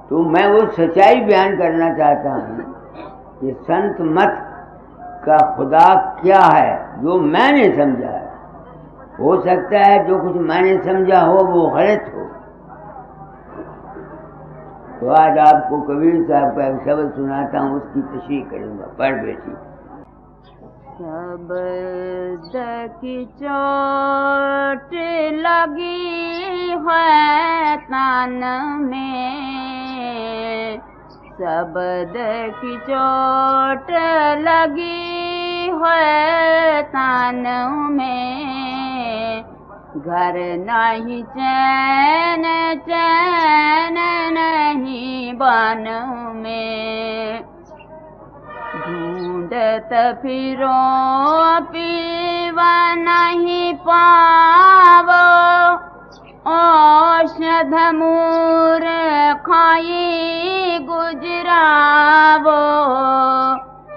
तो मैं वो सच्चाई बयान करना चाहता हूँ कि संत मत का खुदा क्या है जो मैंने समझा है। हो सकता है जो कुछ मैंने समझा हो वो गलत हो। तो आज आपको कबीर साहब का एक शब्द सुनाता हूँ, उसकी तशरीह करूँगा। पढ़ बेटी। शब्द की चोट लगी है तन में, शब्द की चोट लगी है तन में, घर नहीं चैन चैन नहीं बन में, ढूंढत फिरो पीवा नहीं पावो, औषध मूर खाई गुजरावो,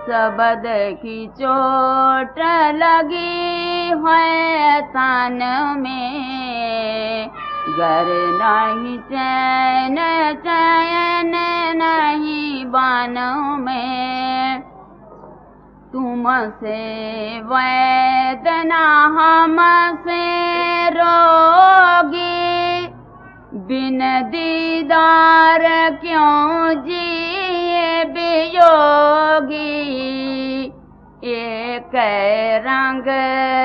शब्द की चोट लगी है तन में, घर नहीं चैन चैन नहीं बन में, तुमसे वेदना हमसे रोगी, बिन दीदार क्यों जिए वियोगी, एक रंग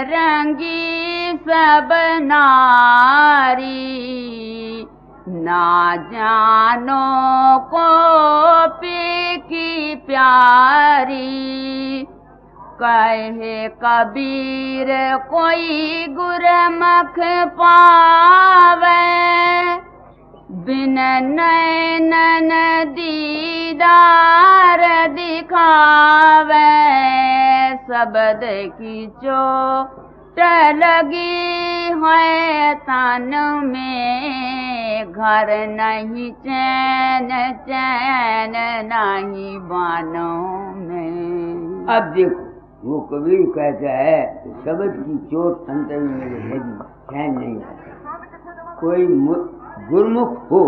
रंगी सब नारी, ना जानो को पी की प्यारी, कहे कबीर कोई गुरमुख पावे, बिन नैनन दीदार दिखावे, शब्द की चोट लगी है तन में, घर नहीं चैन चैन नहीं बानों में। अब देखो, वो कबीर कहता है शब्द की चोट अंतर में मेरे लगी, चैन नहीं आता। कोई गुरमुख हो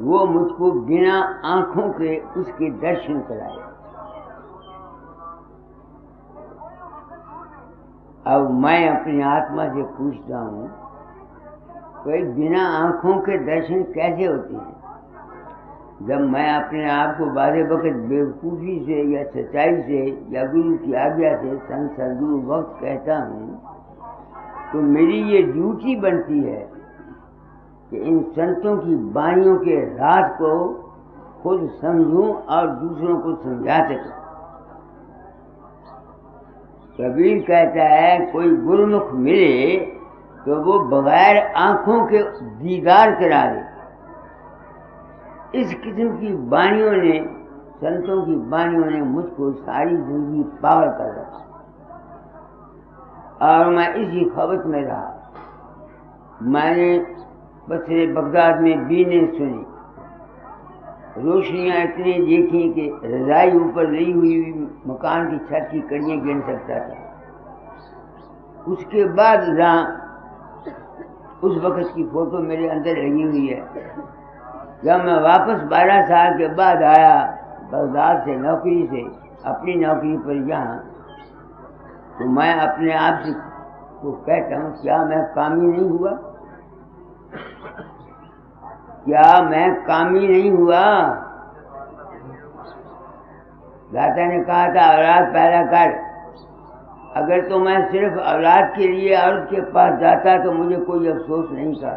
वो मुझको बिना आंखों के उसके दर्शन कराए। अब मैं अपनी आत्मा से पूछता हूँ, कोई बिना आंखों के दर्शन कैसे होते हैं? जब मैं अपने आप को बारे वक्त बेवकूफ़ी से या सच्चाई से या गुरु की आज्ञा से संत सदगुरु वक्त कहता हूँ, तो मेरी ये ड्यूटी बनती है कि इन संतों की वाणियों के राज को खुद समझूं और दूसरों को समझा सकूं। कबीर कहता है कोई गुरुमुख मिले तो वो बगैर आंखों के दीदार करा दे। इस किस्म की वाणियों ने, संतों की वाणियों ने मुझको सारी जिंदगी पागल कर रखा और मैं इसी खबत में रहा। मैंने बसरे बगदाद में बीने सुनी, रोशनियां इतनी देखी कि रजाई ऊपर लगी हुई मकान की छत की कड़ियां गिन सकता था। उसके बाद जहाँ उस वक़्त की फोटो मेरे अंदर लगी हुई है। जब मैं वापस 12 साल के बाद आया बगदाद से नौकरी से अपनी नौकरी पर यहाँ, तो मैं अपने आप से तो कहता हूँ, क्या मैं कामी नहीं हुआ? क्या मैं कामी नहीं हुआ? दाता ने कहा था औलाद पैदा कर। अगर तो मैं सिर्फ औलाद के लिए औरत के पास जाता तो मुझे कोई अफसोस नहीं था।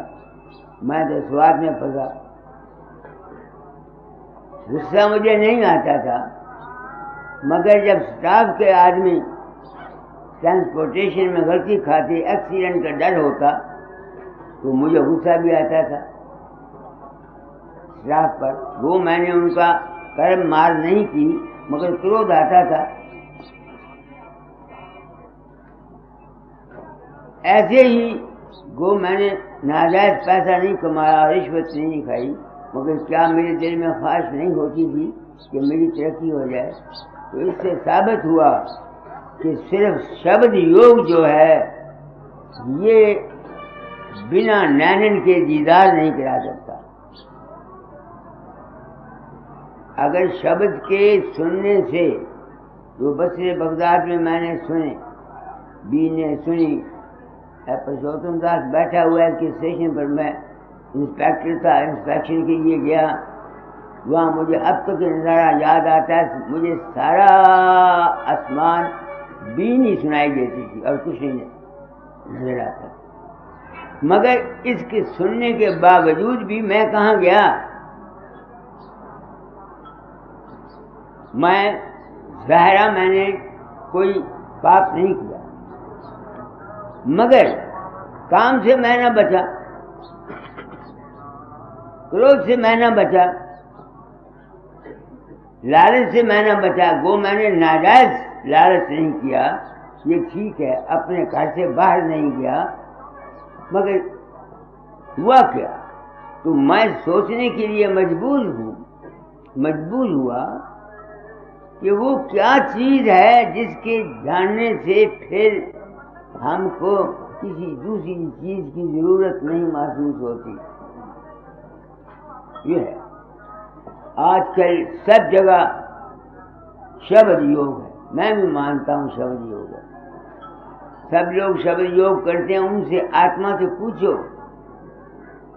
मैं तो स्वाद में फंसा। गुस्सा मुझे नहीं आता था, मगर जब स्टाफ के आदमी ट्रांसपोर्टेशन में गलती खाते, एक्सीडेंट का डर होता, तो मुझे गुस्सा भी आता था स्टाफ पर। वो मैंने उनका कर्म मार नहीं की, मगर क्रोध आता था। ऐसे ही वो मैंने नाजायज पैसा नहीं कमाया, रिश्वत नहीं खाई, मगर क्या मेरे दिल में ख्वाहिश नहीं होती थी कि मेरी तरक्की हो जाए। तो इससे साबित हुआ कि सिर्फ शब्द योग जो है ये बिना नैनन के दीदार नहीं करा सकता। अगर शब्द के सुनने से, तो बसरे बगदाद में मैंने सुने, बी ने सुनी, पुरुषोत्तम दास बैठा हुआ है कि स्टेशन पर, मैं इंस्पेक्टर था, इंस्पेक्शन के लिए गया, वहाँ मुझे अब तक नज़ारा याद आता है, मुझे सारा आसमान भी नहीं सुनाई देती थी और कुछ नहीं नजर आता, मगर इसके सुनने के बावजूद भी मैं कहाँ गया, मैं ज़ाहिरा मैंने कोई पाप नहीं किया, मगर काम से मैं ना बचा, क्रोध से मैं ना बचा, लालच से मैं ना बचा, वो मैंने नाजायज लालच नहीं किया, ये ठीक है, अपने घर से बाहर नहीं गया, मगर हुआ क्या, तो मैं सोचने के लिए मजबूर हुआ कि वो क्या चीज है जिसके जानने से फिर हमको किसी दूसरी चीज की जरूरत नहीं महसूस होती। ये है आजकल सब जगह शब्द योग है, मैं भी मानता हूँ शब्द योग है, सब लोग शब्द योग करते हैं, उनसे आत्मा से पूछो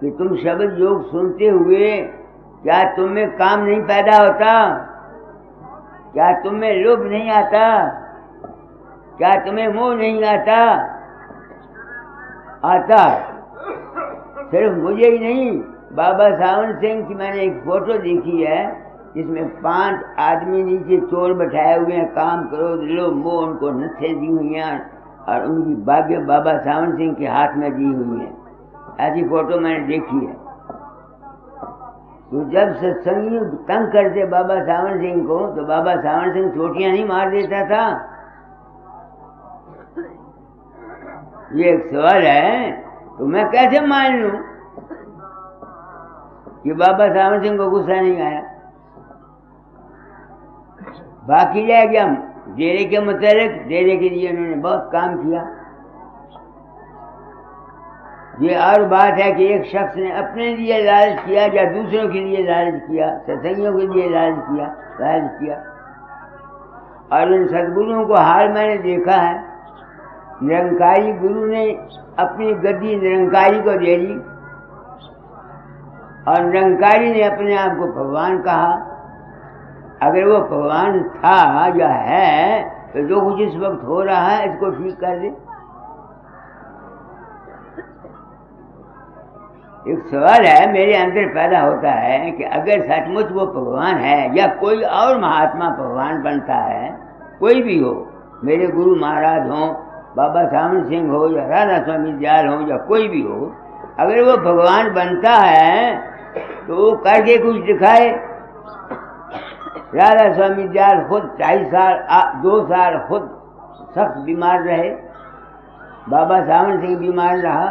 कि तुम शब्द योग सुनते हुए क्या तुम में काम नहीं पैदा होता, क्या तुम में लोभ नहीं आता, क्या तुम्हें मोह नहीं आता? आता सिर्फ मुझे ही नहीं, बाबा सावन सिंह की मैंने एक फोटो देखी है जिसमें 5 आदमी नीचे चोर बैठाए हुए हैं, काम करो लोभ मोह उनको नत्थे दी हुई हैं और उनकी भाग्य बाबा सावन सिंह के हाथ में दी हुई है, ऐसी फोटो मैंने देखी है। तो जब सत्संगी तंग करते बाबा सावन सिंह को, तो बाबा सावन सिंह चोटियां नहीं मार देता था। ये एक सवाल है, तो मैं कैसे मान लूं कि बाबा सावन सिंह को गुस्सा नहीं आया? बाकी रह गया डेरे के मुताबिक, डेरे के लिए उन्होंने बहुत काम किया। ये और बात है कि एक शख्स ने अपने लिए लालच किया या दूसरों के लिए लालच किया, सत्संगियों के लिए लालच किया। और उन सद्गुरुओं को हाल मैंने देखा है, निरंकारी गुरु ने अपनी गद्दी निरंकारी को दे दी और निरंकारी ने अपने आप को भगवान कहा। अगर वो भगवान था या है तो जो कुछ इस वक्त हो रहा है इसको ठीक कर दे। एक सवाल है मेरे अंदर पैदा होता है कि अगर सचमुच वो भगवान है या कोई और महात्मा भगवान बनता है, कोई भी हो, मेरे गुरु महाराज हो, बाबा सावन सिंह हो या राधा स्वामी दयाल हो या कोई भी हो, अगर वो भगवान बनता है तो वो करके कुछ दिखाए। राधा स्वामी दयाल खुद 2 साल खुद सख्त बीमार रहे, बाबा सावन सिंह बीमार रहा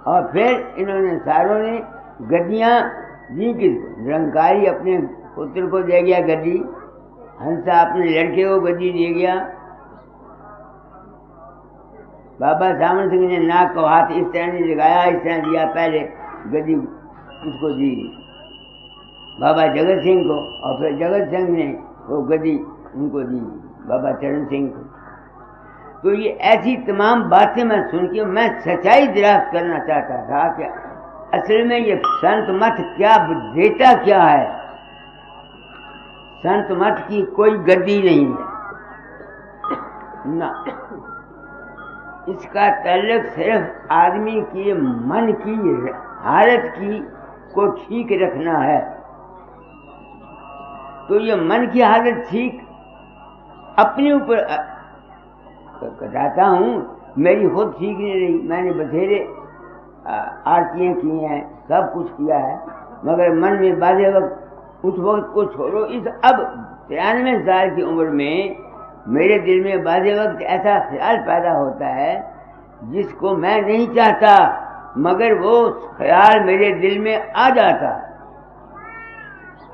और फिर इन्होंने सारों ने गद्दियाँ दी। किसको? निरंकारी अपने पुत्र को दे गया गद्दी, हंसा अपने लड़के को गद्दी दे गया, बाबा सावन सिंह ने नाक को हाथ इस तरह नहीं लगाया, इस तरह दिया, पहले गद्दी उसको दी बाबा जगत सिंह को और फिर जगत सिंह ने वो गद्दी उनको दी बाबा चरण सिंह को। तो ये ऐसी तमाम बातें मैं सुन के मैं सच्चाई दरियाफ्त करना चाहता था कि असल में ये संत मत क्या देता क्या है। संत मत की कोई गद्दी नहीं है ना, इसका ताल्लुक सिर्फ आदमी के मन की हालत की को ठीक रखना है। तो ये मन की हालत ठीक अपने ऊपर बताता हूँ, मेरी खुद ठीक नहीं रही, मैंने बथेरे आरतियाँ की हैं, सब कुछ किया है, मगर मन में बाज़े वक्त उस वक्त को छोड़ो, इस अब 93 साल की उम्र में मेरे दिल में बाज़े वक्त ऐसा ख्याल पैदा होता है जिसको मैं नहीं चाहता, मगर वो ख्याल मेरे दिल में आ जाता,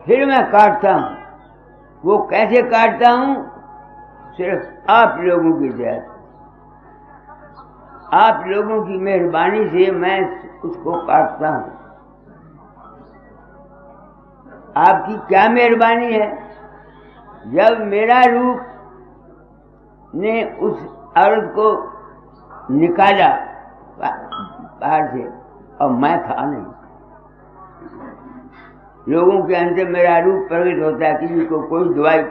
फिर मैं काटता हूँ। वो कैसे काटता हूँ? सिर्फ आप लोगों की दया, आप लोगों की मेहरबानी से मैं उसको काटता हूँ। आपकी क्या मेहरबानी है, जब मेरा रूप ने उस औरत को निकाला बाहर से और मैं था नहीं। लोगों के अंदर मेरा रूप प्रकट होता है, किसी को कोई दवाई,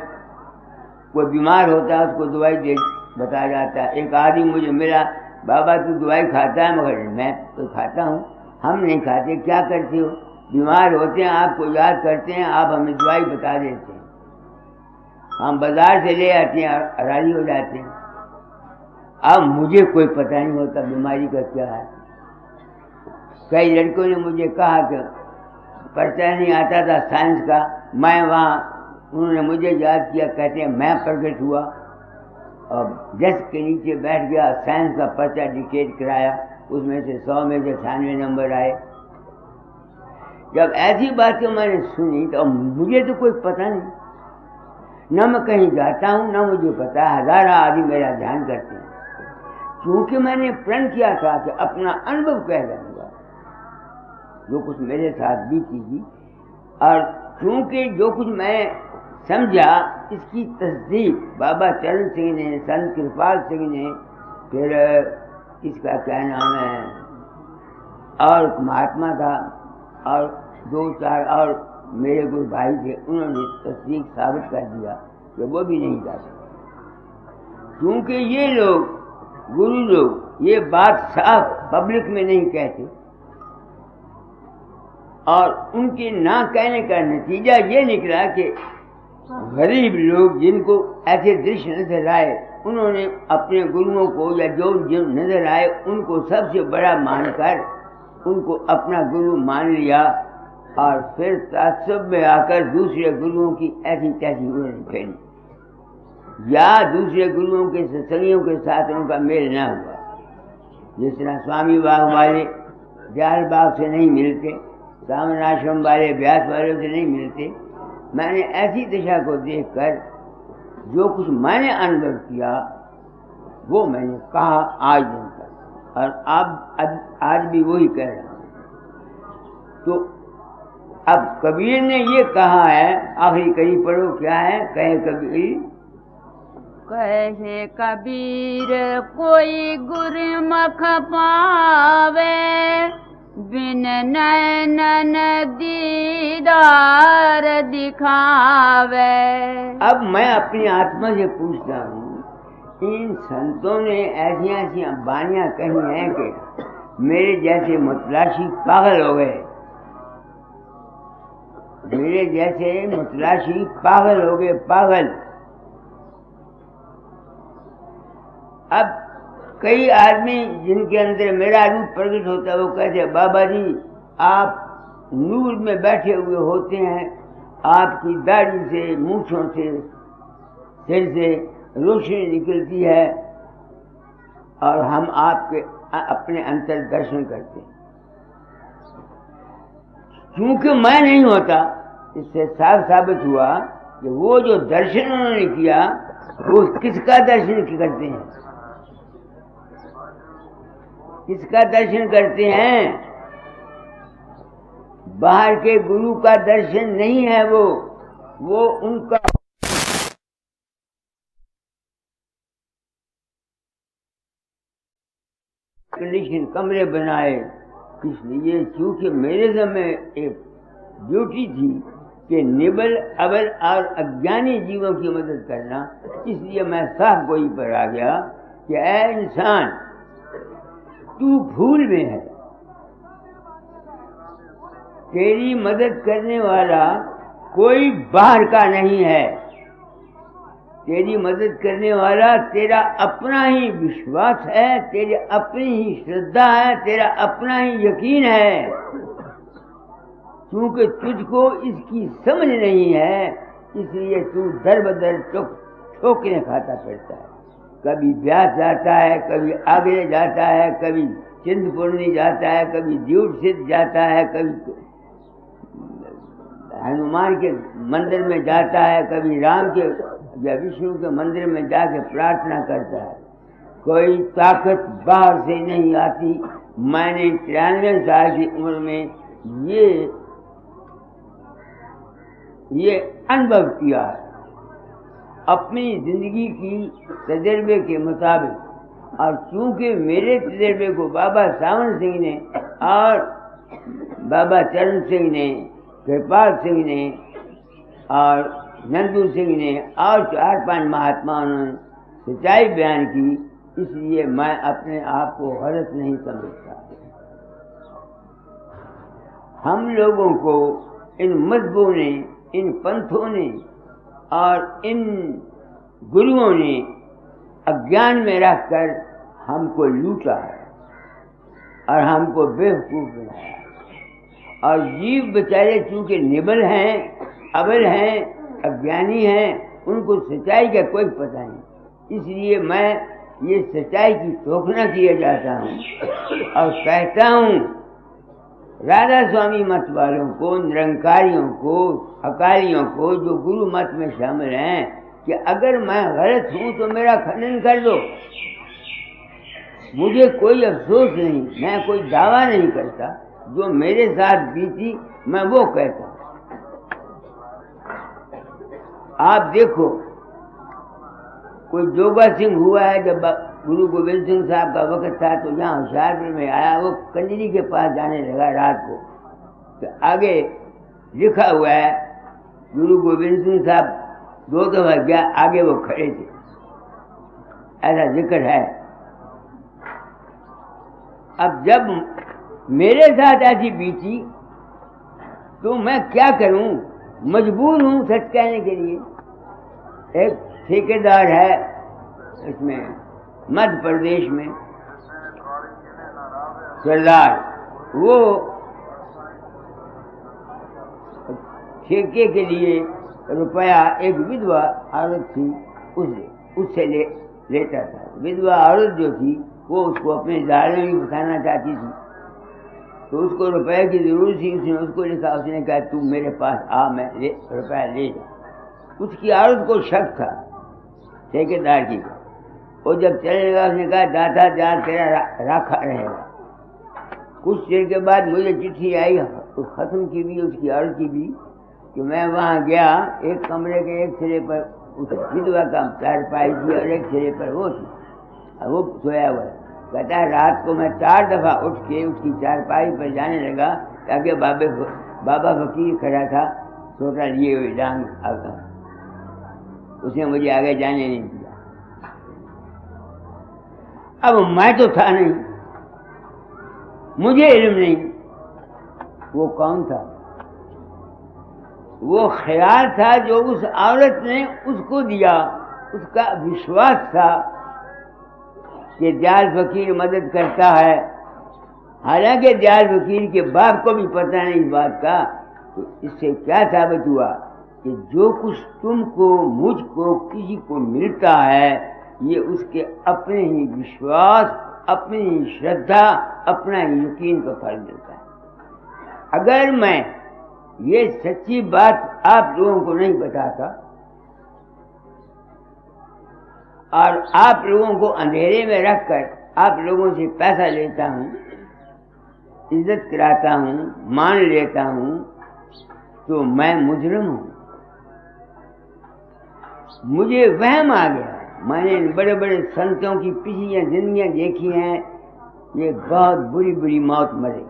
कोई बीमार होता है उसको दवाई दे बताया जाता है। एक आदमी मुझे मिला, बाबा तू दवाई खाता है? मगर मैं तो खाता हूँ। हम नहीं खाते, क्या करते हो? बीमार होते हैं आपको याद करते हैं, आप हमें दवाई बता देते हैं, हम बाजार से ले आते हैं, राजी हो जाते हैं। अब मुझे कोई पता नहीं होता बीमारी का क्या है। कई लड़कों ने मुझे कहा कि पर्चा नहीं आता था साइंस का, मैं वहाँ, उन्होंने मुझे याद किया, कहते हैं मैं प्रकट हुआ और डेस्क के नीचे बैठ गया, साइंस का पर्चा डिक्टेट कराया, उसमें से 100 में से 96 नंबर आए। जब ऐसी बातें मैंने सुनी तो मुझे तो कोई पता नहीं, न मैं कहीं जाता हूँ न मुझे पता है, हजारों आदमी मेरा ध्यान करते हैं, क्योंकि मैंने प्रण किया था कि अपना अनुभव कह जाऊंगा जो कुछ मेरे साथ बीती थी, और क्योंकि जो कुछ मैं समझा इसकी तस्दीक बाबा चरण सिंह ने, संत कृपाल सिंह ने, फिर इसका क्या नाम है, और महात्मा था और 2-4 और मेरे गुरु भाई थे, उन्होंने तस्दीक साबित कर दिया कि वो भी नहीं जाते, क्योंकि ये लोग गुरु लोग ये बात साफ पब्लिक में नहीं कहते, और उनके ना कहने का नतीजा ये निकला कि गरीब लोग जिनको ऐसे दृश्य नजर आए, उन्होंने अपने गुरुओं को या जो नजर आए उनको सबसे बड़ा मानकर उनको अपना गुरु मान लिया, और फिर तासुब में आकर दूसरे गुरुओं की ऐसी तैसी उन्होंने फेरी, या दूसरे गुरुओं के सत्संगियों के साथ उनका मेल न हुआ। जिस तरह स्वामी बाग वाले दयाल बाग से नहीं मिलते, सामन आश्रम वाले व्यास वालों से नहीं मिलते, मैंने ऐसी दिशा को देखकर जो कुछ मैंने अनुभव किया वो मैंने कहा आज दिन तक, और आज भी वही कह रहा हूँ। तो अब कबीर ने ये कहा है, आखिरी कड़ी पढ़ो, क्या है? कहे कबीर, कहे कबीर कोई गुरमुख पावे, बिन नैनन दीदार दिखावे। अब मैं अपनी आत्मा से पूछता हूँ, इन संतों ने ऐसी ऐसी बानियां कही हैं कि मेरे जैसे मतलाशी पागल हो गए, मेरे जैसे मतलाशी पागल हो गए, पागल। अब कई आदमी जिनके अंदर मेरा रूप प्रकट होता है वो कहते हैं बाबा जी आप नूर में बैठे हुए होते हैं, आपकी दाढ़ी से, मूछों से, सिर से रोशनी निकलती है और हम आपके अपने अंतर दर्शन करते हैं। क्योंकि मैं नहीं होता, इससे साफ साबित हुआ कि वो जो दर्शन उन्होंने किया वो किसका दर्शन करते हैं, किसका दर्शन करते हैं? बाहर के गुरु का दर्शन नहीं है, वो उनका कंडीशन कमरे बनाए, इसलिए क्योंकि मेरे समय एक ड्यूटी थी कि निबल अबल और अज्ञानी जीवों की मदद करना, इसलिए मैं साफ गोई पर आ गया कि ऐ इंसान तू भूल में है, तेरी मदद करने वाला कोई बाहर का नहीं है, तेरी मदद करने वाला तेरा अपना ही विश्वास है, तेरी अपनी ही श्रद्धा है, तेरा अपना ही यकीन है। क्योंकि तुझको इसकी समझ नहीं है, इसलिए तू दर बदर ठोकरें खाता फिरता है। कभी ब्यास जाता है, कभी आगरे जाता है, कभी चिंतपूर्णी जाता है, कभी द्यूट सिद्ध जाता है, कभी हनुमान के मंदिर में जाता है, कभी राम के या विष्णु के मंदिर में जाके प्रार्थना करता है। कोई ताकत बाहर से नहीं आती। मैंने 93 साल की उम्र में ये ये अनुभव किया है अपनी जिंदगी की तजर्बे के मुताबिक। और चूंकि मेरे तजर्बे को बाबा सावन सिंह ने और बाबा चरण सिंह ने, कृपाल सिंह ने और नंदू सिंह ने और 4-5 महात्माओं ने सच्चाई बयान की, इसलिए मैं अपने आप को गलत नहीं समझता। हम लोगों को इन मजहबों ने, इन पंथों ने और इन गुरुओं ने अज्ञान में रखकर हमको लूटा है और हमको बेवकूफ बनाया। और जीव बेचारे चूंकि निबल हैं, अबल हैं, अज्ञानी हैं, उनको सच्चाई का कोई पता नहीं। इसलिए मैं ये सच्चाई की तोखना किया जाता हूँ और कहता हूँ राधा स्वामी मत वालों को, निरंकारियों को, अकालियों को, जो गुरु मत में शामिल हैं, कि अगर मैं गलत हूँ तो मेरा खंडन कर दो। मुझे कोई अफसोस नहीं, मैं कोई दावा नहीं करता। जो मेरे साथ बीती मैं वो कहता हूँ। आप देखो, कोई जोगा सिंह हुआ है, जब गुरु गोविंद सिंह साहब का वक्त था तो यहाँ होशियारपुर में आया, वो कंजरी के पास जाने लगा रात को, तो आगे लिखा हुआ है गुरु गोविंद सिंह साहब 2 दफा गया, आगे वो खड़े थे, ऐसा जिक्र है। अब जब मेरे साथ ऐसी बीती तो मैं क्या करूं, मजबूर हूं सच कहने के लिए। एक ठेकेदार है इसमें मध्य प्रदेश में, सरदार, वो ठेके के लिए रुपया एक विधवा औरत थी उससे लेता था। विधवा औरत जो थी वो उसको अपने जाल में भी फंसाना चाहती थी, तो उसको रुपए की जरूरत थी। उसने उसको लिखा, उसने कहा तू मेरे पास आ, मैं रुपया ले जा। उसकी औरत को शक था ठेकेदार की। वो जब चले लगा, उसने कहा दाता जा तेरा राखा रहेगा। कुछ देर के बाद मुझे चिट्ठी आई, खत्म की भी, उसकी औरत की भी, कि मैं वहाँ गया, एक कमरे के एक सिरे पर उस विधवा का चारपाई थी और एक सिरे पर वो थी, और वो सोया हुआ है। कहता है रात को मैं 4 दफा उठ के उसकी चारपाई पर जाने लगा, ताकि बाबा फकीर खड़ा था, छोटा लिए हुए डांग आता, उसने मुझे आगे जाने नहीं दिया। अब मैं तो था नहीं, मुझे इल्म नहीं, वो कौन था? वो ख्याल था जो उस औरत ने उसको दिया, उसका विश्वास था कि दयाल फकीर मदद करता है। हालांकि दयाल फकीर के बाप को भी पता नहीं इस बात का। तो इससे क्या साबित हुआ कि जो कुछ तुमको, मुझको, किसी को मिलता है, ये उसके अपने ही विश्वास, अपनी ही श्रद्धा, अपना ही यकीन का फल मिलता है। अगर मैं ये सच्ची बात आप लोगों को नहीं बताता और आप लोगों को अंधेरे में रखकर आप लोगों से पैसा लेता हूँ, इज्जत कराता हूँ, मान लेता हूँ, तो मैं मुजरिम हूँ। मुझे वहम आ गया। मैंने बड़े बड़े संतों की पिछली जिंदगियां देखी हैं, ये बहुत बुरी बुरी मौत मरे।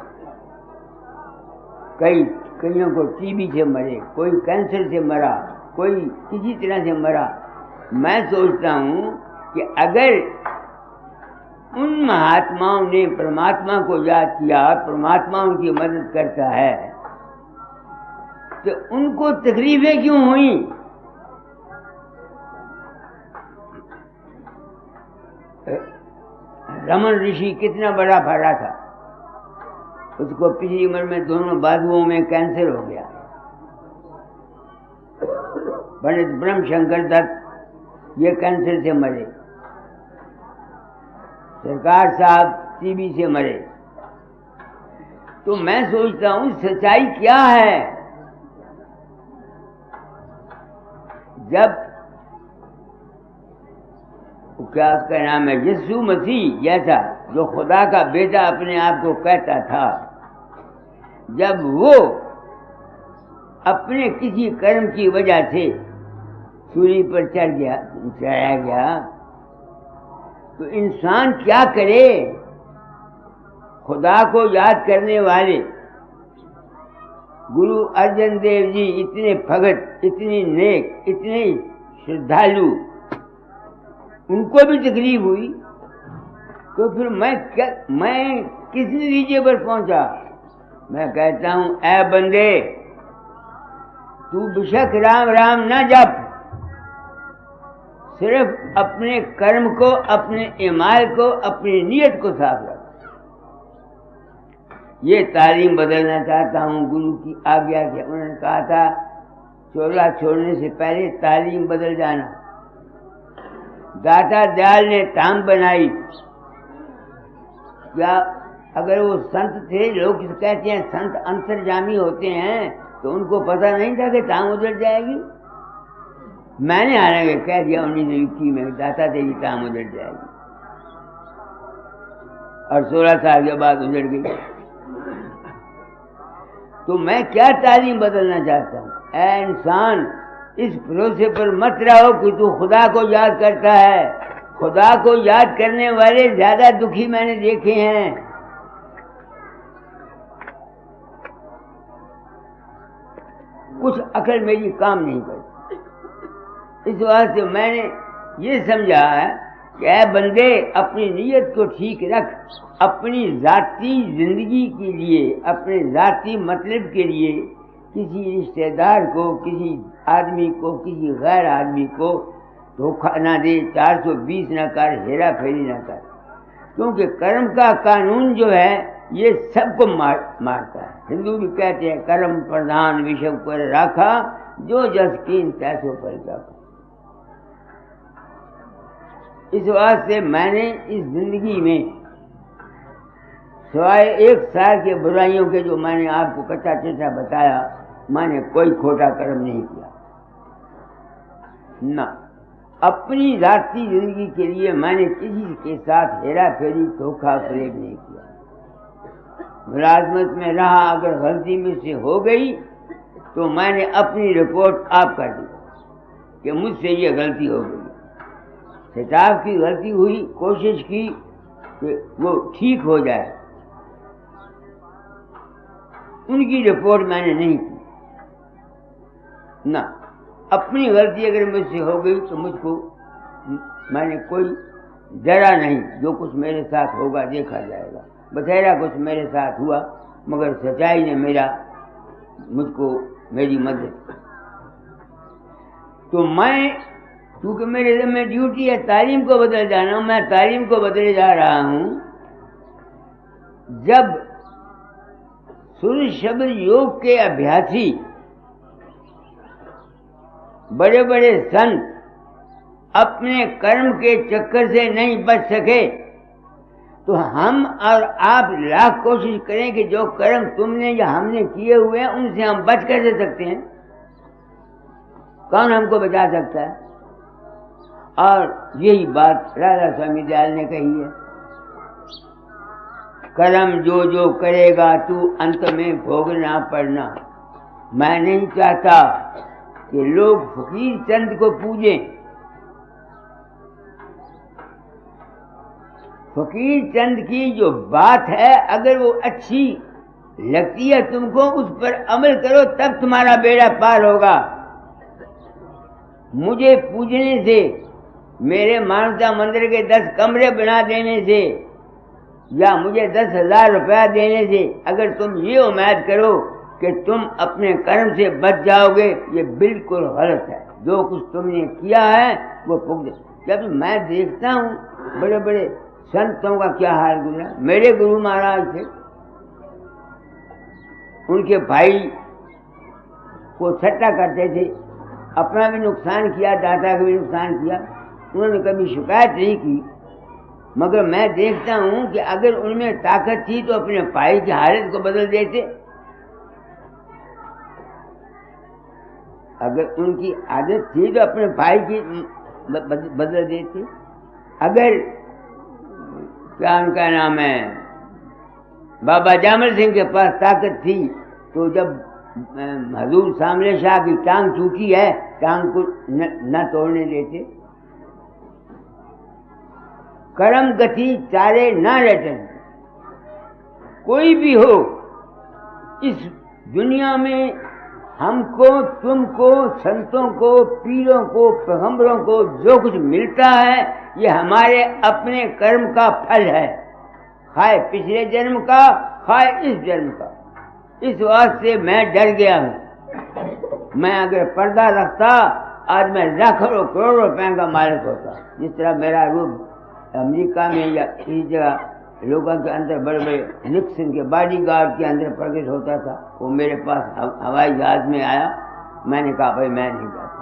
कईयों को टीबी से मरे, कोई कैंसर से मरा, कोई किसी तरह से मरा। मैं सोचता हूँ कि अगर उन महात्माओं ने परमात्मा को याद किया, परमात्मा उनकी मदद करता है, तो उनको तकलीफें क्यों हुई? रमन ऋषि कितना बड़ा फरा था, उसको पिछली उम्र में दोनों बाजुओं में कैंसर हो गया। पंडित ब्रह्म शंकर दत्त ये कैंसर से मरे, सरकार साहब टीबी से मरे। तो मैं सोचता हूं सच्चाई क्या है? जब क्या उसका नाम है, यीशु मसीह जैसा जो खुदा का बेटा अपने आप को कहता था, जब वो अपने किसी कर्म की वजह से सूली पर चढ़ाया गया, तो इंसान क्या करे? खुदा को याद करने वाले गुरु अर्जन देव जी इतने भगत, इतने नेक, इतने श्रद्धालु, उनको भी तकलीफ हुई, तो फिर मैं किस नतीजे पर पहुंचा? मैं कहता हूं, ऐ बंदे, तू बेशक राम राम न जप, सिर्फ अपने कर्म को, अपने ईमाल को, अपनी नीयत को साफ रख। ये तालीम बदलना चाहता हूँ गुरु की आज्ञा के। उन्होंने कहा था चोला छोड़ने से पहले तालीम बदल जाना। दाता दयाल ने ताम बनाई। क्या अगर वो संत थे, लोग कहते हैं संत अंतर्जामी होते हैं, तो उनको पता नहीं था कि ताम उजड़ जाएगी? मैंने हालांकि कह दिया 1921 में दाता देवी ताम उजड़ जाएगी, और 16 साल के बाद उजड़ गई। तो मैं क्या तालीम बदलना चाहता हूँ? ऐ इंसान, इस भरोसे पर मत रहो कि तू खुदा को याद करता है। खुदा को याद करने वाले ज्यादा दुखी मैंने देखे हैं। कुछ अकल मेरी काम नहीं करती। इस वास्ते मैंने ये समझा है कि ऐ बंदे, अपनी नीयत को ठीक रख। अपनी जाती जिंदगी के लिए, अपने जाती मतलब के लिए किसी रिश्तेदार को, किसी आदमी को, किसी गैर आदमी को धोखा ना दे, 420 ना कर, हेरा फेरी ना कर। क्योंकि कर्म का कानून जो है ये सबको मारता है। हिंदू भी कहते हैं कर्म प्रधान विषम पर राखा, जो जस कीन तैसो पर जाका। इस वास्ते मैंने इस जिंदगी में सिवाय 1 साल के बुराइयों के, जो मैंने आपको कच्चा चच्चा बताया, मैंने कोई खोटा कर्म नहीं किया ना। अपनी जाती जिंदगी के लिए मैंने किसी के साथ हेरा फेरी, धोखा फरेब नहीं किया। मुलाजमत में रहा, अगर गलती में से हो गई तो मैंने अपनी रिपोर्ट आप कर दी कि मुझसे ये गलती हो गई। स्टाफ की गलती हुई, कोशिश की कि वो ठीक हो जाए, उनकी रिपोर्ट मैंने नहीं की ना। अपनी गलती अगर मुझसे हो गई तो मुझको, मैंने कोई जरा नहीं, जो कुछ मेरे साथ होगा देखा जाएगा। बथेरा कुछ मेरे साथ हुआ, मगर सच्चाई ने मुझको मेरी मदद की। तो मैं, क्योंकि मेरे में ड्यूटी है तालीम को बदल जाना, मैं तालीम को बदले जा रहा हूं। जब सूर्य शब्द योग के अभ्यासी, बड़े बड़े संत अपने कर्म के चक्कर से नहीं बच सके, तो हम और आप लाख कोशिश करें कि जो कर्म तुमने या हमने किए हुए हैं उनसे हम बच कैसे सकते हैं? कौन हमको बचा सकता है? और यही बात राधा स्वामी दयाल ने कही है, कर्म जो जो करेगा तू अंत में भोगना पड़ना। मैं नहीं चाहता कि लोग फकीर चंद को पूजें। फकीर चंद की जो बात है, अगर वो अच्छी लगती है तुमको, उस पर अमल करो, तब तुम्हारा बेड़ा पार होगा। मुझे पूजने से, मेरे मानवता मंदिर के 10 कमरे बना देने से, या मुझे 10,000 रुपया देने से अगर तुम ये उम्मीद करो कि तुम अपने कर्म से बच जाओगे, ये बिल्कुल गलत है। जो कुछ तुमने किया है वो भुगत। जब मैं देखता हूँ बड़े बड़े संतों का क्या हाल गुजरा। मेरे गुरु महाराज थे, उनके भाई को सट्टा करते थे, अपना भी नुकसान किया, दाता का भी नुकसान किया। उन्होंने कभी शिकायत नहीं की, मगर मैं देखता हूं कि अगर उनमें ताकत थी तो अपने भाई की हालत को बदल देते। अगर उनकी आदत थी तो अपने भाई की बदल देते। अगर क्या उनका नाम है, बाबा जामल सिंह के पास ताकत थी, तो जब हजूर सामले शाह की टांग टूटी है, टांग को न तोड़ने देते। कर्म गति चारे न रटन। कोई भी हो इस दुनिया में, हमको, तुमको, संतों को, पीरों को, पैगंबरों को जो कुछ मिलता है ये हमारे अपने कर्म का फल है, खाए पिछले जन्म का, खाए इस जन्म का। इस वास्ते मैं डर गया हूँ। मैं अगर पर्दा रखता आज मैं लाखों करोड़ों रुपए का मालिक होता। जिस तरह मेरा रूप अमेरिका में या इस जगह लोगों के अंदर बड़े बड़े निक्सन के बॉडीगार्ड के अंदर प्रकट होता था, वो मेरे पास हवाई जहाज में आया। मैंने कहा भाई मैं नहीं जाता,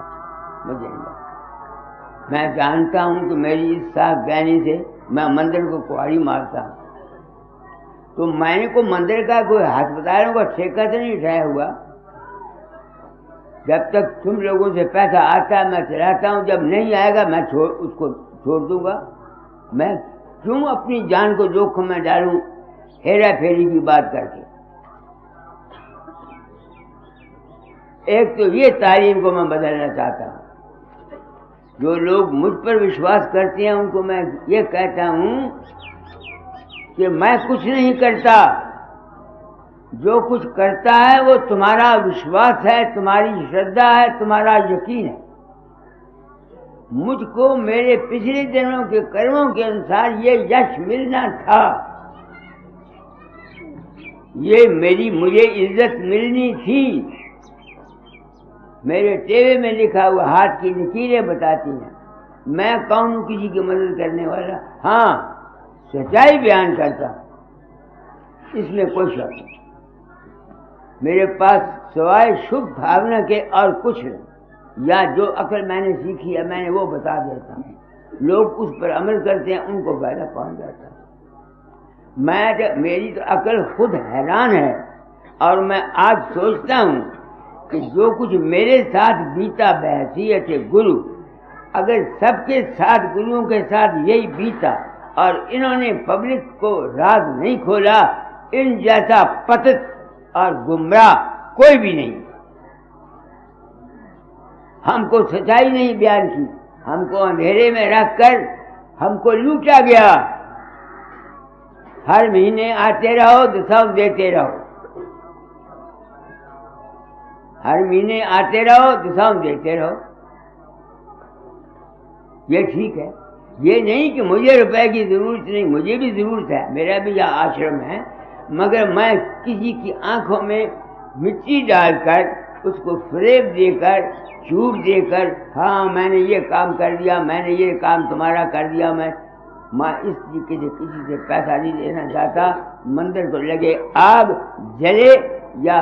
मुझे नहीं जाता। मैं जानता हूँ कि मेरी इस साफ ज्ञानी से मैं मंदिर को कुहाड़ी मारता हूँ। तो मैंने को मंदिर का कोई अस्पतालों का ठेका तो नहीं उठाया हुआ। जब तक तुम लोगों से पैसा आता है मैं चलाता हूँ, जब नहीं आएगा मैं उसको छोड़ दूंगा। मैं क्यों अपनी जान को जोखिम में डालूं हेरा फेरी की बात करके। एक तो ये तालीम को मैं बदलना चाहता हूँ। जो लोग मुझ पर विश्वास करते हैं उनको मैं ये कहता हूँ कि मैं कुछ नहीं करता, जो कुछ करता है वो तुम्हारा विश्वास है, तुम्हारी श्रद्धा है, तुम्हारा यकीन है। मुझको मेरे पिछले जन्मों के कर्मों के अनुसार ये यश मिलना था, ये मुझे इज्जत मिलनी थी। मेरे टेवे में लिखा हुआ हाथ की लकीरें बताती हैं। मैं कौन हूं किसी की मदद करने वाला? हाँ, सच्चाई बयान करता, इसमें कोई शक नहीं। मेरे पास सवाए शुभ भावना के और कुछ नहीं, या जो अकल मैंने सीखी है मैंने वो बता देता हूँ। लोग उस पर अमल करते हैं, उनको फायदा पहुंच जाता है। मेरी तो अकल खुद हैरान है, और मैं आज सोचता हूँ कि जो कुछ मेरे साथ बीता बहसीयत गुरु, अगर सबके साथ गुरुओं के साथ यही बीता और इन्होंने पब्लिक को राज नहीं खोला, इन जैसा पतित और गुमराह कोई भी नहीं। हमको सच्चाई नहीं बयान की, हमको अंधेरे में रखकर हमको लूटा गया। हर महीने आते रहो, दसाव देते रहो, हर महीने आते रहो, दसाव देते रहो। ये ठीक है, ये नहीं कि मुझे रुपए की जरूरत नहीं, मुझे भी जरूरत है, मेरा भी यह आश्रम है, मगर मैं किसी की आंखों में मिट्टी डालकर, उसको फरेब देकर, झूठ देकर, हाँ मैंने ये काम कर दिया, मैंने ये काम तुम्हारा कर दिया, मैं इस तरीके से किसी से पैसा नहीं लेना चाहता। मंदिर को लगे आग जले या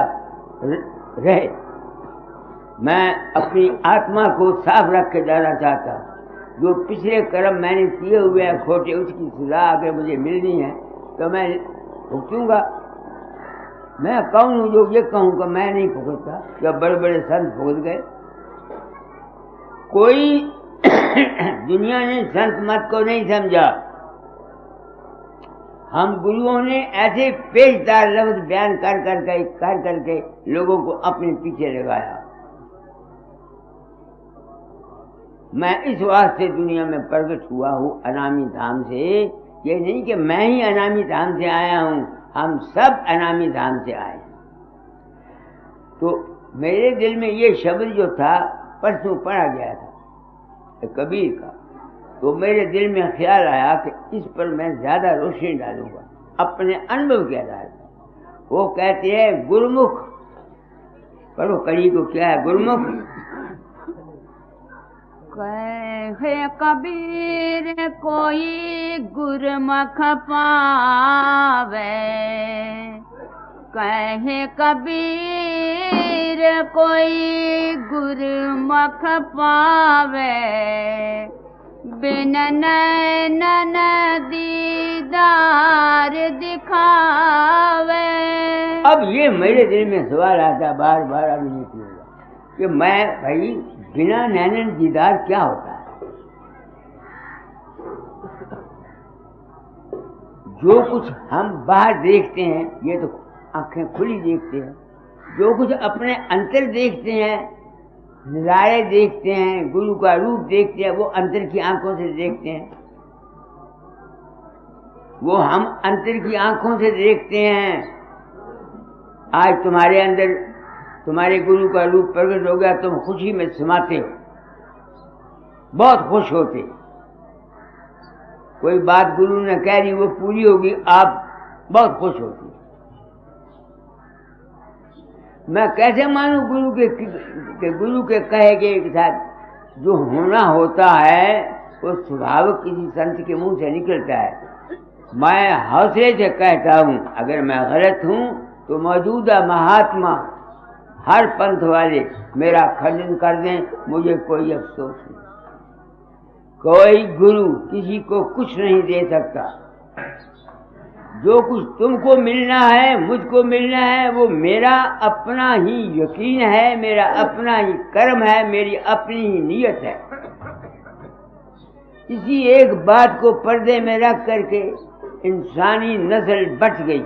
रहे, मैं अपनी आत्मा को साफ रख के जाना चाहता हूँ। जो पिछले कर्म मैंने किए हुए हैं खोटे, उसकी सजा अगर मुझे मिलनी है तो मैं भुगतूंगा। मैं कौन हूँ जो ये कहूँ कि मैं नहीं भुगतता, जब बड़े बड़े संत भुगत गए। कोई दुनिया ने संत मत को नहीं समझा। हम गुरुओं ने ऐसे पेशदार लफ्ज बयान कर करके लोगों को अपने पीछे लगाया। मैं इस वास्ते दुनिया में प्रकट हुआ हूँ अनामी धाम से। ये नहीं कि मैं ही अनामी धाम से आया हूँ, हम सब अनामी धाम से आए। तो मेरे दिल में ये शब्द जो था परसों पढ़ा गया था कबीर का, तो मेरे दिल में ख्याल आया कि इस पर मैं ज्यादा रोशनी डालूंगा अपने अनुभव के आधार पर। वो कहते हैं गुरुमुख, पढ़ो कड़ी को, क्या है गुरुमुख? कहे कबीर कोई गुरमुख पावे, कहे कबीर कोई गुरमुख पावे, बिन नैनन दीदार दिखावे। अब ये मेरे दिल में सवाल आता बार बार, अभी नहीं किया कि मैं भाई बिना नैनन दीदार क्या होता है? जो कुछ हम बाहर देखते हैं ये तो आंखें खुली देखते हैं, जो कुछ अपने अंतर देखते हैं, नज़ारे देखते हैं, गुरु का रूप देखते हैं, वो अंतर की आंखों से देखते हैं। वो हम अंतर की आंखों से देखते हैं। आज तुम्हारे अंदर तुम्हारे गुरु का रूप प्रकट हो गया, तुम खुशी में समाते हो, बहुत खुश होते। कोई बात गुरु ने कह दी वो पूरी होगी, आप बहुत खुश होते। मैं कैसे मानूं गुरु के कहे के साथ जो होना होता है वो स्वभाव किसी संत के मुंह से निकलता है। मैं हौसले से कहता हूं, अगर मैं गलत हूं तो मौजूदा महात्मा हर पंथ वाले मेरा खंडन कर दें, मुझे कोई अफसोस नहीं। कोई गुरु किसी को कुछ नहीं दे सकता। जो कुछ तुमको मिलना है, मुझको मिलना है, वो मेरा अपना ही यकीन है, मेरा अपना ही कर्म है, मेरी अपनी ही नीयत है। इसी एक बात को पर्दे में रख करके इंसानी नस्ल बच गई।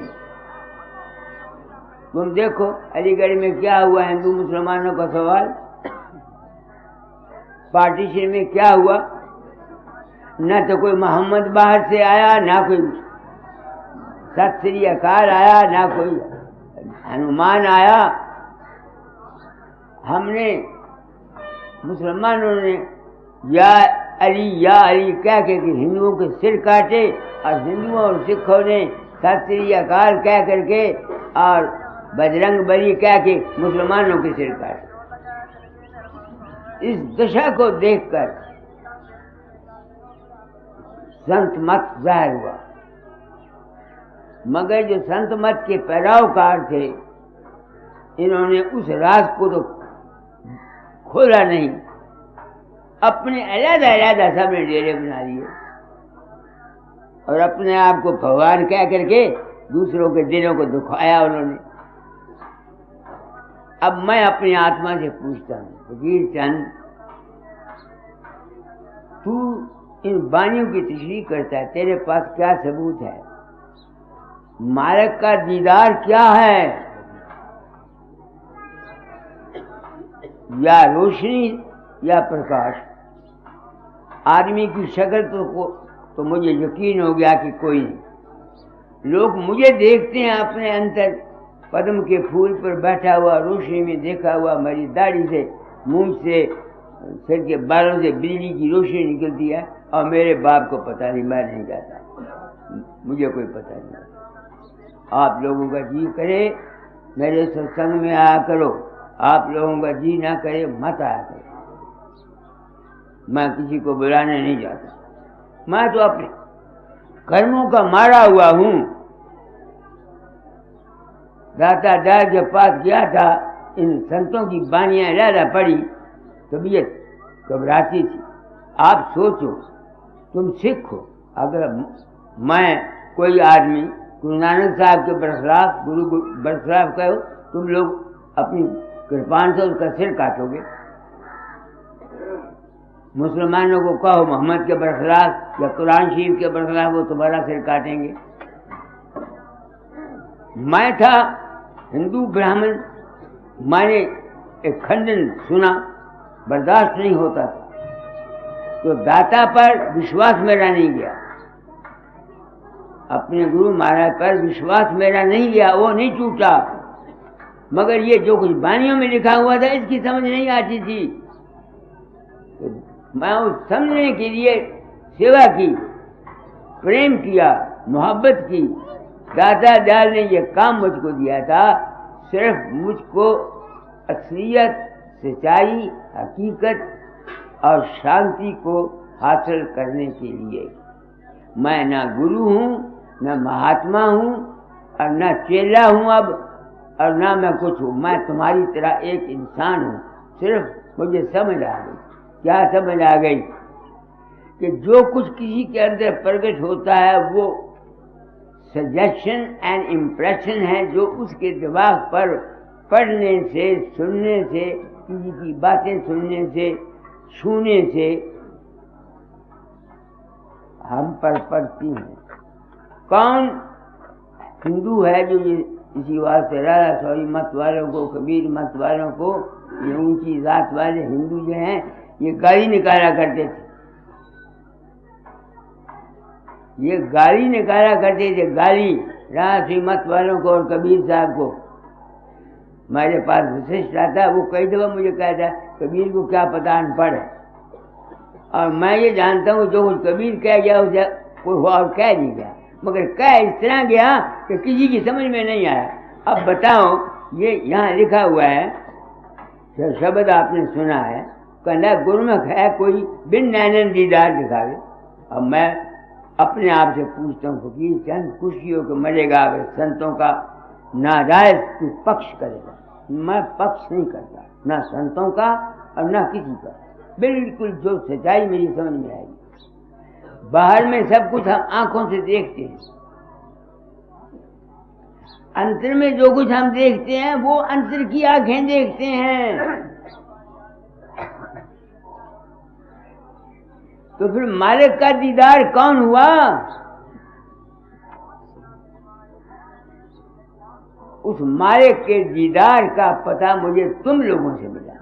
तुम देखो अलीगढ़ में क्या हुआ, हिंदू मुसलमानों का सवाल, पार्टीशन में क्या हुआ। न तो कोई मोहम्मद बाहर से आया, ना कोई सत श्री अकाल आया, ना कोई हनुमान आया। हमने मुसलमानों ने या अली कह के हिंदुओं के सिर काटे, और हिंदुओं और सिखों ने सत श्री अकाल कह करके और बजरंग बली कह के मुसलमानों के सिर काटे। इस दशा को देखकर संत मत जाहिर हुआ, मगर जो संत मत के पैरोकार थे, इन्होंने उस राज को तो खोला नहीं, अपने अलग-अलग सबने डेरे बना लिए और अपने आप को भगवान कह करके दूसरों के दिलों को दुखाया उन्होंने। अब मैं अपनी आत्मा से पूछता हूँ, फकीर चंद, तू इन वाणियों की तशरीह करता है, तेरे पास क्या सबूत है? मालिक का दीदार क्या है? या रोशनी या प्रकाश? आदमी की शक्ल तो मुझे यकीन हो गया कि कोई नहीं। लोग मुझे देखते हैं अपने अंतर पद्म के फूल पर बैठा हुआ, रोशनी में देखा हुआ, मेरी दाढ़ी से, मुंह से, सिर के बालों से बिजली की रोशनी निकलती है, और मेरे बाप को पता नहीं, मैं नहीं जाता, मुझे कोई पता नहीं। आप लोगों का जी करे मेरे सत्संग में आया करो, आप लोगों का जी ना करे मत आया करो। मैं किसी को बुलाने नहीं जाता, मैं तो अपने कर्मों का मारा हुआ हूं। दाता दार के पास गया था, इन संतों की बानियां ज़्यादा पड़ी, तबीयत घबराती थी। आप सोचो, तुम सिख हो, अगर मैं कोई आदमी गुरु नानक साहब के बरखलाफ, गुरु बरखलाफ कहो, तुम लोग अपनी कृपान से उसका सिर काटोगे। मुसलमानों को कहो मोहम्मद के बरखलाफ या कुरान शरीफ के बरखलाफ, वो तुम्हारा सिर काटेंगे। मैं था हिंदू ब्राह्मण, मैंने एक खंडन सुना, बर्दाश्त नहीं होता था, तो दाता पर विश्वास मेरा नहीं गया, अपने गुरु महाराज पर विश्वास मेरा नहीं गया, वो नहीं टूटा। मगर ये जो कुछ वाणियों में लिखा हुआ था, इसकी समझ नहीं आती थी। तो मैं उस समझने के लिए सेवा की, प्रेम किया, मोहब्बत की। दाता दयाल ने ये काम मुझको दिया था, सिर्फ मुझको असलियत, सच्चाई, हकीकत और शांति को हासिल करने के लिए। मैं ना गुरु हूँ, न महात्मा हूँ, और न चेला हूँ अब, और ना मैं कुछ हूँ। मैं तुम्हारी तरह एक इंसान हूँ। सिर्फ मुझे समझ आ गई, क्या समझ आ गई, कि जो कुछ किसी के अंदर प्रकट होता है वो सजेशन एंड इम्प्रेशन है, जो उसके दिमाग पर पढ़ने से, सुनने से, किसी की बातें सुनने से, छूने से हम पर पड़ती हैं। कौन हिंदू है जो ये इसी वास्ते राधा स्वामी मत वालों को, कबीर मत वालों को, ये ऊंची जात वाले हिंदू जो हैं ये गाली निकाला करते थे, ये गाली निकाला करते थे, गाली राधा स्वामी मत वालों को और कबीर साहब को। मेरे पास विशिष्ट आता, वो कई दफा मुझे कहता कबीर को क्या पता अनपढ़ है, और मैं ये जानता हूँ जो कुछ कबीर कह गया उसे कोई और कह नहीं गया, मगर कह इस तरह गया कि किसी की समझ में नहीं आया। अब बताओ, ये यहाँ लिखा हुआ है, जो शब्द आपने सुना है, कहना गुरमुख है कोई बिन नैनन दीदार दिखावे। अब मैं अपने आप से पूछता हूँ फकीर चंद, खुशी हो के मरेगा अगर संतों का नाजायज तू पक्ष करेगा। मैं पक्ष नहीं करता, ना संतों का और ना किसी का, बिल्कुल जो सच्चाई मेरी समझ में आएगी। बाहर में सब कुछ हम आंखों से देखते हैं, अंतर में जो कुछ हम देखते हैं वो अंतर की आंखें देखते हैं। तो फिर मालिक का दीदार कौन हुआ? उस मालिक के दीदार का पता मुझे तुम लोगों से मिला,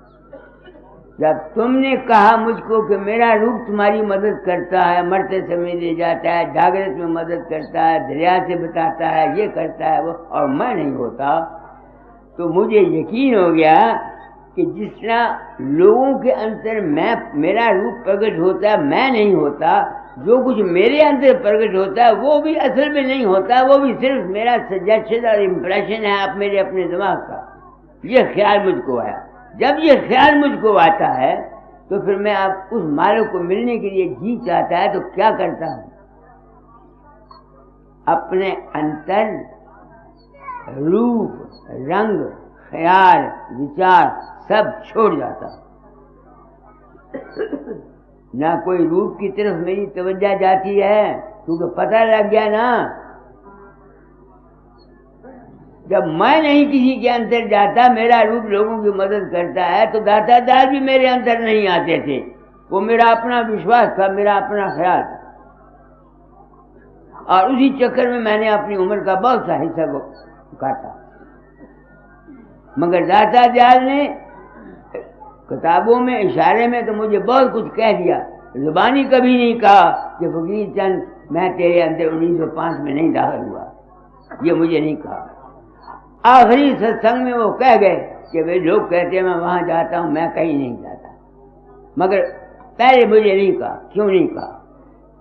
जब तुमने कहा मुझको कि मेरा रूप तुम्हारी मदद करता है, मरते समय ले जाता है, जागृत में मदद करता है, दरिया से बताता है, ये करता है वो, और मैं नहीं होता, तो मुझे यकीन हो गया कि जिस तरह लोगों के अंदर मेरा रूप प्रकट होता है, मैं नहीं होता, जो कुछ मेरे अंदर प्रकट होता है वो भी असल में नहीं होता, वो भी सिर्फ मेरा सजेशन और इम्प्रेशन है आप मेरे अपने दिमाग का। ये ख्याल मुझको आया, जब ये ख्याल मुझको आता है तो फिर मैं आप उस मालिक को मिलने के लिए जी चाहता है तो क्या करता हूँ, अपने अंतर रूप रंग ख्याल विचार सब छोड़ जाता हूँ। ना कोई रूप की तरफ मेरी तवज्जो जाती है, क्योंकि पता लग गया ना, जब मैं नहीं किसी के अंदर जाता, मेरा रूप लोगों की मदद करता है, तो दातादार भी मेरे अंदर नहीं आते थे। वो मेरा अपना विश्वास था, मेरा अपना ख्याल था, और उसी चक्कर में मैंने अपनी उम्र का बहुत सा हिस्सा को काटा। मगर दातादार ने किताबों में इशारे में तो मुझे बहुत कुछ कह दिया, जुबानी कभी नहीं कहा कि फकीर चंद मैं तेरे अंदर 1905 में नहीं दाखिल हुआ, ये मुझे नहीं कहा। आखिरी सत्संग में वो कह गए कि भाई लोग कहते हैं मैं वहां जाता हूं, मैं कहीं नहीं जाता, मगर पहले मुझे नहीं कहा। क्यों नहीं कहा?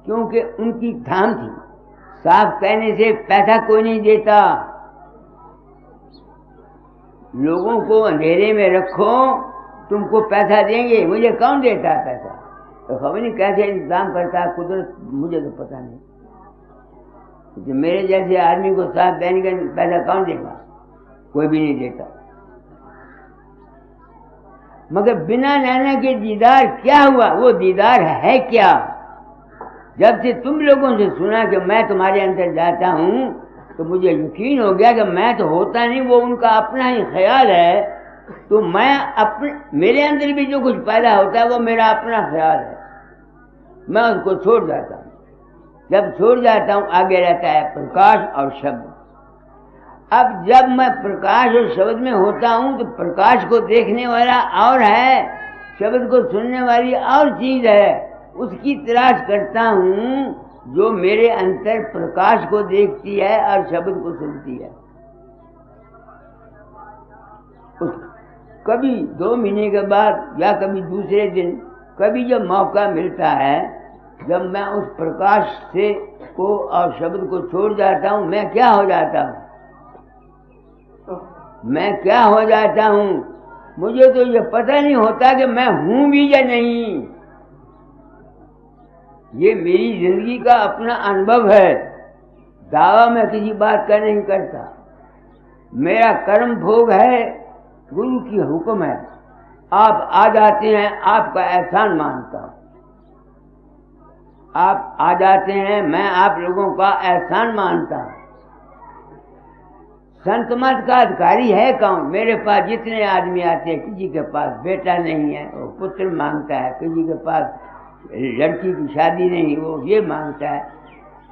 क्योंकि उनकी धाम थी, साफ कहने से पैसा कोई नहीं देता, लोगों को अंधेरे में रखो तुमको पैसा देंगे, मुझे कौन देता है पैसा, तो खबर नहीं कैसे इंतजाम करता है कुदरत, मुझे तो पता नहीं। तो मेरे जैसे आदमी को साफ देने का पैसा कौन देगा, कोई भी नहीं देता। मगर बिना नैना के दीदार क्या हुआ, वो दीदार है क्या? जब से तुम लोगों से सुना कि मैं तुम्हारे अंदर जाता हूं तो मुझे यकीन हो गया कि मैं तो होता नहीं, वो उनका अपना ही ख्याल है। तो मैं अपने मेरे अंदर भी जो कुछ पैदा होता है वो मेरा अपना ख्याल है, मैं उसको छोड़ जाता हूँ। जब छोड़ जाता हूँ आगे रहता है प्रकाश और शब्द। अब जब मैं प्रकाश और शब्द में होता हूँ तो प्रकाश को देखने वाला और है, शब्द को सुनने वाली और चीज है, उसकी तलाश करता हूँ जो मेरे अंतर प्रकाश को देखती है और शब्द को सुनती है। कभी 2 महीने के बाद या कभी दूसरे दिन, कभी जब मौका मिलता है, जब मैं उस प्रकाश से को और शब्द को छोड़ जाता हूँ, मैं क्या हो जाता हूँ, मैं क्या हो जाता हूँ, मुझे तो ये पता नहीं होता कि मैं हूं भी या नहीं। ये मेरी जिंदगी का अपना अनुभव है, दावा मैं किसी बात का नहीं करता। मेरा कर्म भोग है, गुरु की हुक्म है, आप आ जाते हैं, आपका एहसान मानता हूं। आप आ जाते हैं, मैं आप लोगों का एहसान मानता हूं। संत मत का अधिकारी है कौन? मेरे पास जितने आदमी आते हैं, किसी के पास बेटा नहीं है वो पुत्र मांगता है, किसी के पास लड़की की शादी नहीं वो ये मांगता है,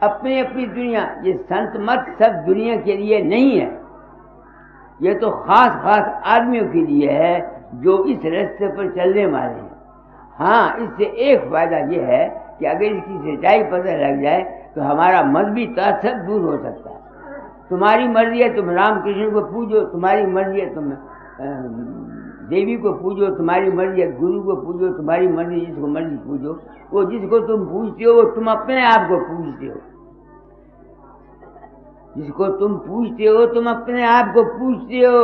अपनी अपनी दुनिया। ये संत मत सब दुनिया के लिए नहीं है, ये तो खास खास आदमियों के लिए है जो इस रास्ते पर चलने वाले हैं। हाँ, इससे एक फायदा ये है कि अगर इसकी सच्चाई पता लग जाए तो हमारा मजहबी तासब दूर हो सकता है। तुम्हारी मर्जी है तुम रामकृष्ण को पूजो, तुम्हारी मर्जी है तुम देवी को पूजो, तुम्हारी मर्जी है गुरु को पूजो, तुम्हारी मर्जी जिसको मर्जी पूजो। वो जिसको तुम पूजते हो वो तुम अपने आप को पूजते हो। जिसको तुम पूजते हो तुम अपने आप को पूजते हो।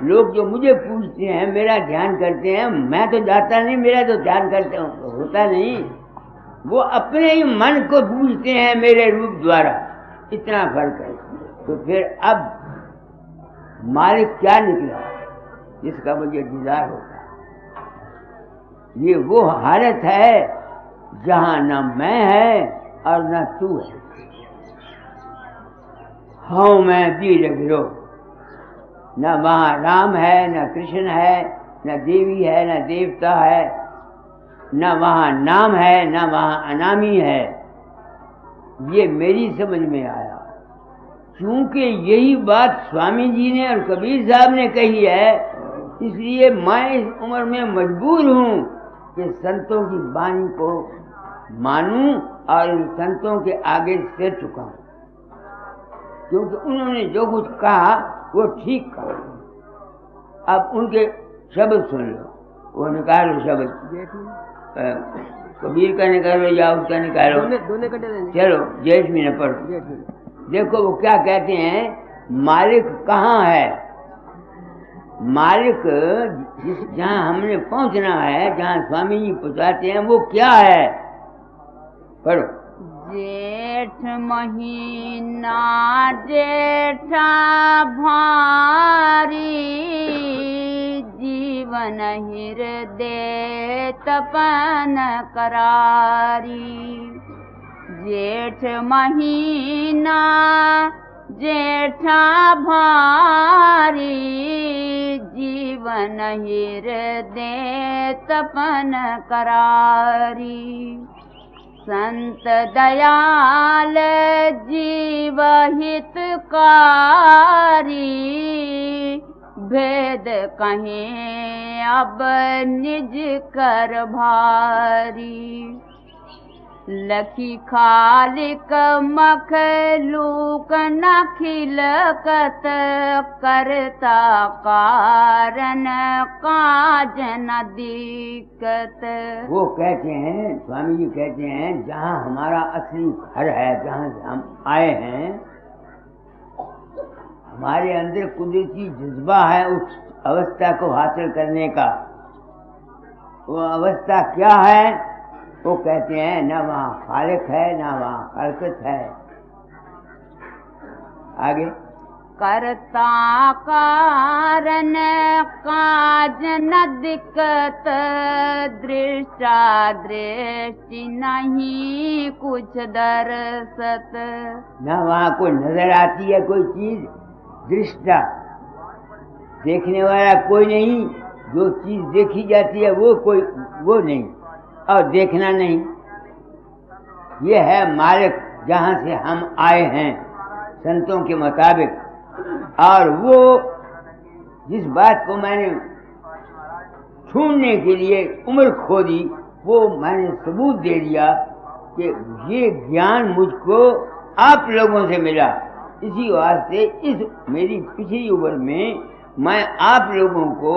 लोग जो मुझे पूजते हैं, मेरा ध्यान करते हैं, मैं तो जाता नहीं, मेरा तो ध्यान करते होता नहीं, वो अपने ही मन को पूजते हैं मेरे रूप द्वारा। इतना फर्क है। तो फिर अब मालिक क्या निकला जिसका मुझे इंतजार होता है। ये वो हालत है जहां न मैं है और न तू है। हाँ, मैं वीर गिरो, न वहाँ राम है, न कृष्ण है, न देवी है, न देवता है, न वहाँ नाम है, न वहाँ अनामी है। ये मेरी समझ में आया, क्योंकि यही बात स्वामी जी ने और कबीर साहब ने कही है। इसलिए मैं इस उम्र में मजबूर हूँ कि संतों की वाणी को मानूं और इन संतों के आगे सिर झुकाऊं, क्योंकि उन्होंने जो कुछ कहा वो ठीक कहा। अब उनके शब्द सुन लो, वो निकालो शब्द, कबीर का निकालो या उसका निकालो, चलो जेठमी ने पढ़ो। देखो वो क्या कहते हैं, मालिक कहाँ है। मालिक जहाँ हमने पहुँचना है, जहाँ स्वामी जी पहुँचाते हैं, वो क्या है। पढ़ो। जेठ महीना जेठा भारी, जीवन हृदय तपन करारी। जेठ महीना जेठा भारी, जीवन हृदय तपन करारी। संत दयाल जीव हितकारी, भेद कहें अब निज कर भारी। लखी खालिक मखलूक न खिलकत, करता कारण काज न दिक्कत। वो कहते हैं, स्वामी जी कहते हैं, जहाँ हमारा असली घर है, जहाँ से हम आए हैं, हमारे अंदर कुदरती जज्बा है उस अवस्था को हासिल करने का। वो अवस्था क्या है? वो कहते हैं न वहाँ खालिक है न वहाँ खलकत है। आगे, करता कारण काज न दिक्कत, दृष्टा दृष्टि नहीं कुछ दरसत। न वहाँ कोई नजर आती है कोई चीज, दृष्टा देखने वाला कोई नहीं, जो चीज देखी जाती है वो नहीं, और देखना नहीं। ये है मालिक जहाँ से हम आए हैं संतों के मुताबिक। और वो जिस बात को मैंने छूने के लिए उम्र खो दी, वो मैंने सबूत दे दिया कि ये ज्ञान मुझको आप लोगों से मिला। इसी वास्ते इस मेरी पिछली उम्र में मैं आप लोगों को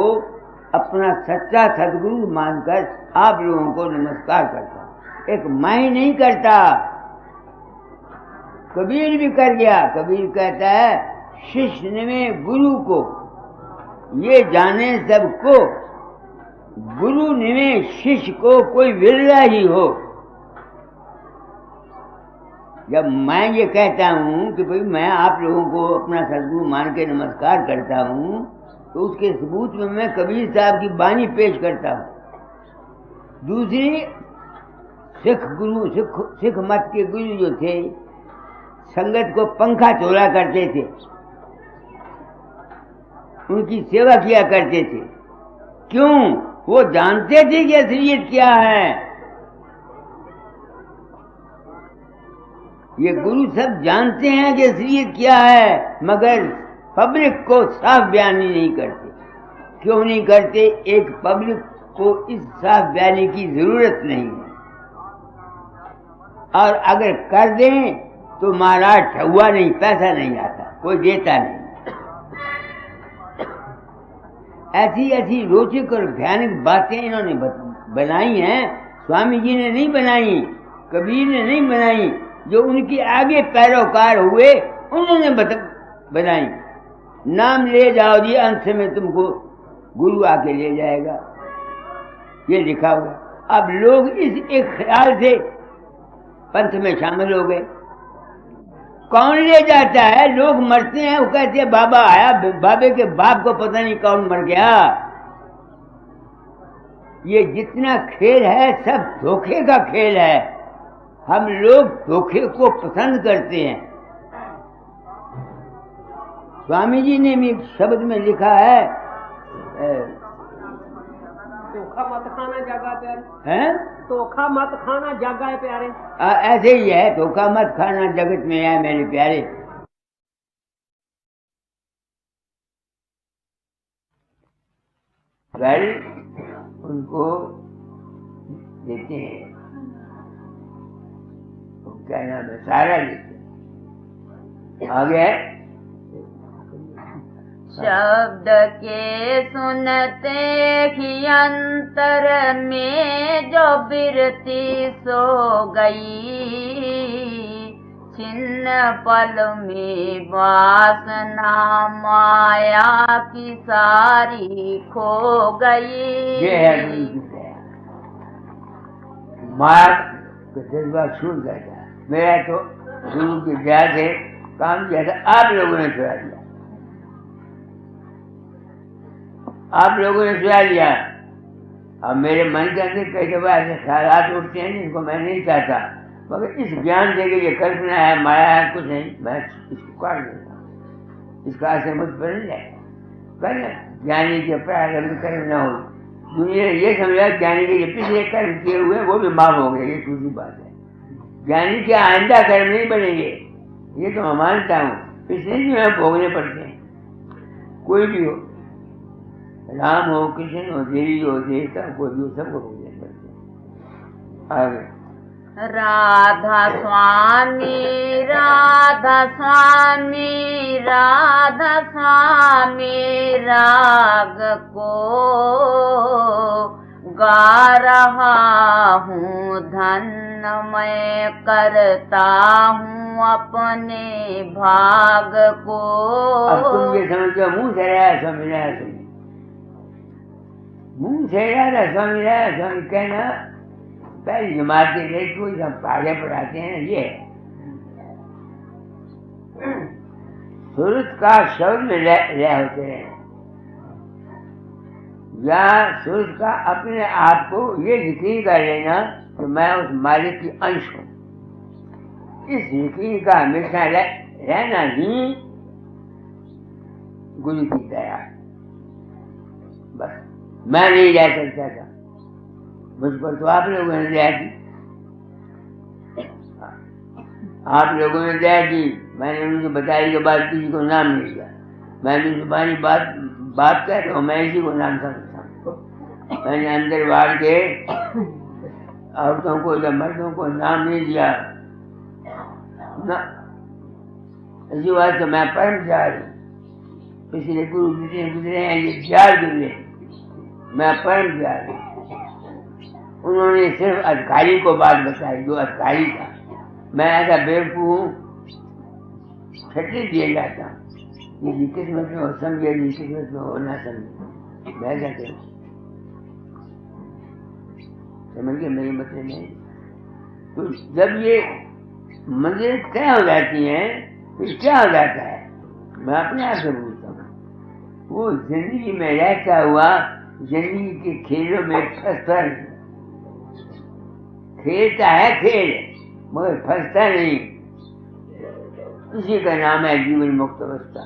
अपना सच्चा सदगुरु मानकर आप लोगों को नमस्कार करता। एक मैं ही नहीं करता, कबीर भी कर गया। कबीर कहता है, शिष्य में गुरु को ये जाने सबको, गुरु निवे शिष्य को कोई विरला ही हो। जब मैं ये कहता हूँ कि भाई मैं आप लोगों को अपना सदगुरु मान के नमस्कार करता हूँ, तो उसके सबूत में मैं कबीर साहब की बानी पेश करता हूँ। दूसरी, सिख मत के गुरु जो थे, संगत को पंखा चोला करते थे, उनकी सेवा किया करते थे। क्यों? वो जानते थे कि असलियत क्या है। ये गुरु सब जानते हैं कि असलियत क्या है, मगर पब्लिक को साफ बयानी नहीं करते। क्यों नहीं करते? एक पब्लिक को इस साफ बयानी की जरूरत नहीं है, और अगर कर दें तो महाराज ठहुआ नहीं, पैसा नहीं आता, कोई देता नहीं। ऐसी ऐसी रोचक और भयानक बातें इन्होंने बनाई हैं। स्वामी जी ने नहीं बनाई, कबीर ने नहीं बनाई, जो उनके आगे पैरोकार हुए उन्होंने बनाई। नाम ले जाओ जी, अंत में तुमको गुरु आके ले जाएगा, ये लिखा हुआ। अब लोग इस एक ख्याल से पंथ में शामिल हो गए। कौन ले जाता है? लोग मरते हैं, वो कहते हैं बाबा आया, बाबे के बाप को पता नहीं कौन मर गया। ये जितना खेल है सब धोखे का खेल है। हम लोग धोखे को पसंद करते हैं। स्वामी जी ने भी शब्द में लिखा है, धोखा मत खाना जगा प्यारे, हैं? धोखा मत खाना जगा है प्यारे। ऐसे ही है, धोखा मत खाना जगत में है मेरे प्यारे। कल उनको देते हैं, क्या नाम है, सारा देते आगे। शब्द के सुनते ही अंतर में जो बिरती सो गई, छिन्न पल में वासना माया की सारी खो गई। ये है माया का जज्बा छूट गया। मेरा तो गुरु की दया से काम किया था, आप लोगों ने छुड़ा दिया, आप लोगों ने सुना लिया। अब मेरे मन के अंदर कई दफा ऐसे ख्याल उठते हैं जिनको मैं नहीं चाहता, मगर इस ज्ञान से कि ये कल्पना है, माया है, कुछ नहीं, मैं इसको काट देता। इसका असर मुझ पर नहीं जाएगा। कल ज्ञानी के प्रारंभ कर्म न हो, दुनिया ने ये समझा ज्ञानी के पिछले कर्म किए हुए वो भी माफ हो गए, ये दूसरी बात है। ज्ञानी के आइंदा कर्म नहीं बनेंगे, ये तो मैं मानता हूँ, पिछले जो है भोगने पड़ते हैं। कोई भी हो, राम हो, कृष्ण हो, देवी हो, देवता, कोई भी हो, सबको भोगने पड़ते हैं। आगे राधा स्वामी राधा स्वामी राधा स्वामी राग को गा रहा हूँ, धन्य मैं करता हूँ अपने भाग को। अब तुम ये समझो मुंह से रहा स्वामी रहा, मुंह से रहा स्वामी कहना पहली जमात के लिए कोई सब आगे पढ़ाते हैं। ये सुरत का शब्द में रह होते हैं, या सुरत का अपने आप को ये यकीन कर लेना कि मैं उस मालिक की अंश हूँ। इस यकीन का हमेशा रहना ही गुरु की दया। बस मैं नहीं रह सकता था, मुझ पर तो आप लोगों ने दया की, आप लोगों ने दया की। मैंने उनको बताई के बाद किसी को नाम नहीं दिया। मैंने जुबानी बात कहता हूँ, मैं इसी को नाम समझता हूँ। मैंने अंदर बाहर के औरतों को या मर्दों को नाम नहीं दिया ना। इसी बात से मैं परम जा रही, पिछले गुरु जितने गुजरे हैं ये 4 गुजरे, मैं परम जा रही। उन्होंने सिर्फ अधिकारी को बात बताई, जो अधिकारी था। मैं ऐसा बेवकूफ हूँ, छठी दिए जाता हूँ, ये किस्मत में हो समझे, किस्मत में हो ना समझे, मैं क्या करूँ? समझ के मेरी मतलब नहीं। तो जब ये मंजिल तय हो जाती हैं तो क्या हो जाता है, मैं अपने आप से पूछता हूँ। वो जिंदगी में रहता हुआ जिंदगी के खेलों में फंसता नहीं, खेलता है खेल मगर फंसता नहीं। इसी का नाम है जीवन मुक्त अवस्था।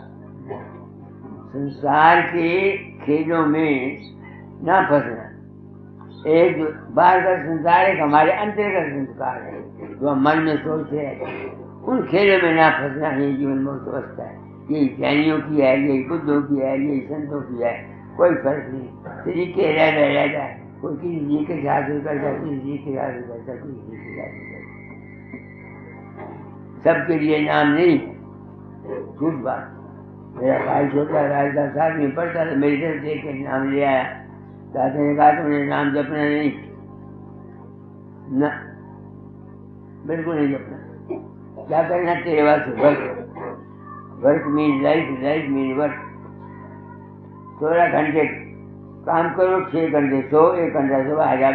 संसार के खेलों में ना फंसना। एक बाहर का संसार है, हमारे अंतर का संस्कार है जो हम मन में सोचते हैं। उन खेलों में ना फंसना ही जीवन मुक्त अवस्था है। यही जैनियों की है, यही बुद्धों की है, यही संतों की है, कोई फर्क नहीं, तरीके रह जाए। कोई किसी जी के हासिल करता, किसी जी के हासिल करता, किसी जी के हासिल करता, सबके लिए नाम नहीं है। झूठ बात। मेरा भाई छोटा राजदार साथ में पढ़ता था, मेरी तरफ देख के नाम ले आया। दादा ने कहा तुमने नाम जपना नहीं, ना बिल्कुल नहीं जपना। क्या करना तेरे वास्ते? Work mean life, life mean work. 16 घंटे काम करो, 6 घंटे सो, 1 घंटा सो, हजार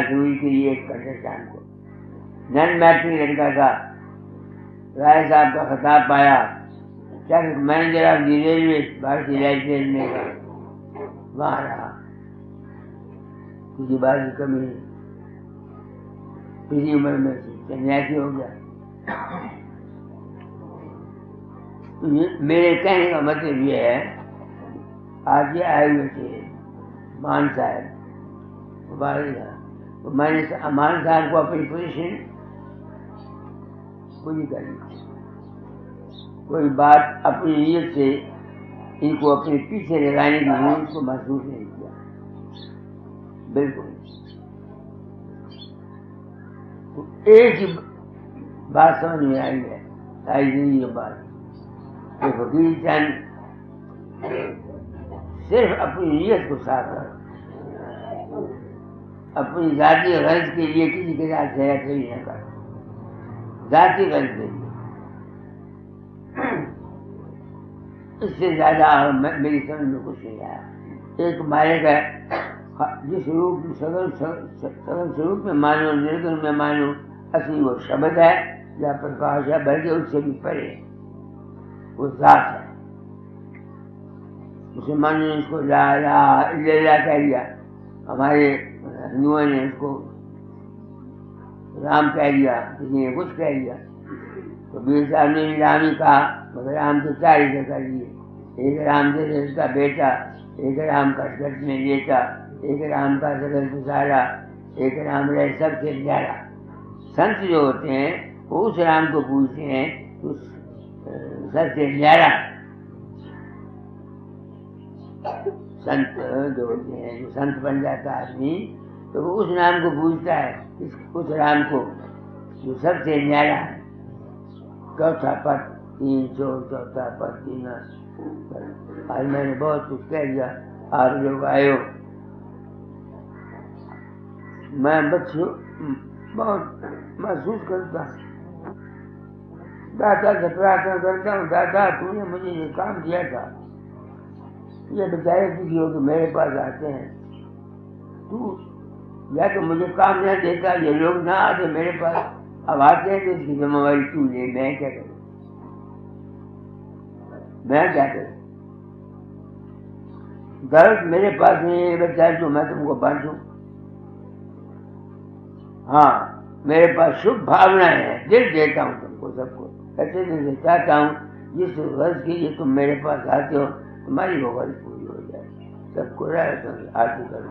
सुई के लिए 1 घंटे शाम को। नन मैट्रिक लड़का था, राय साहब का खिताब पाया, क्या मैनेजर ऑफ दी रेलवे, भारतीय रेलवे में का वहां रहा। किसी बात की कमी नहीं, इसी उम्र में सन्यासी हो गया। मेरे कहने का मतलब ये है, आज ये आए हुए थे मान साहब, तो मैंने मान साहब को अपनी पोजीशन पूरी करनी। कोई बात अपनी नीयत से इनको अपने पीछे लगाने की जरूरत को महसूस नहीं किया, बिल्कुल। तो एक ही बात समझ में आई है सारी जिंदगी के बाद, कि फकीर चंद सिर्फ अपनी नीयत को साफ कर, अपनी जाती गर्ज के लिए किसी के साथ छेड़खानी न कर, जाती गर्ज के लिए। इससे ज्यादा मेरी समझ में कुछ नहीं आया। एक मारे का जिस रूप सगल स्वरूप में मानो, निर्गुण में मानो, असली वो शब्द है या प्रकाश है, बल्कि उससे भी परे वो जात है। मुसलमानों ने इसको ला कह दिया, हमारे हिंदुओं ने इसको राम कह दिया, किसी ने कुछ कह दिया। तो बीर साहब ने राम ही कहा, मगर राम के 4 हिस्से कर दिए। एक राम से इसका बेटा, एक राम का स्कर्ट में लेटा, एक राम का सगल गुजारा, एक राम रहे सबसे न्यारा। संत जो होते हैं वो उस राम को पूछते हैं, उस सबसे न्यारा संत जो होते हैं, जो संत बन जाता आदमी, तो वो उस नाम को पूछता है, उस राम को जो सबसे न्यारा है। चौथा पद 3 चौथा पद 3। आज मैंने बहुत कुछ कह दिया, आप लोग आए हो। मैं बच्चों बहुत महसूस करता हूँ, दादा से प्रार्थना करता हूँ, दादा तूने मुझे ये काम दिया था, ये बेचारे किसी हो तो मेरे पास आते हैं, तू या तो मुझे काम नहीं देता, ये लोग ना आते मेरे पास, अब आते हैं तो इसकी जिम्मेवारी तू ले, मैं क्या करूँ, मैं क्या करूँ? दर्द मेरे पास नहीं है बेचारे, तो मैं तुमको बांटूं? हाँ, मेरे पास शुभ भावना है, दिल देता हूँ तुमको, सबको ऐसे दिल से चाहता हूँ जिस गर्ज के लिए तुम मेरे पास आते हो, तुम्हारी वो गर्ज पूरी हो जाए। सबको राय आरती करो।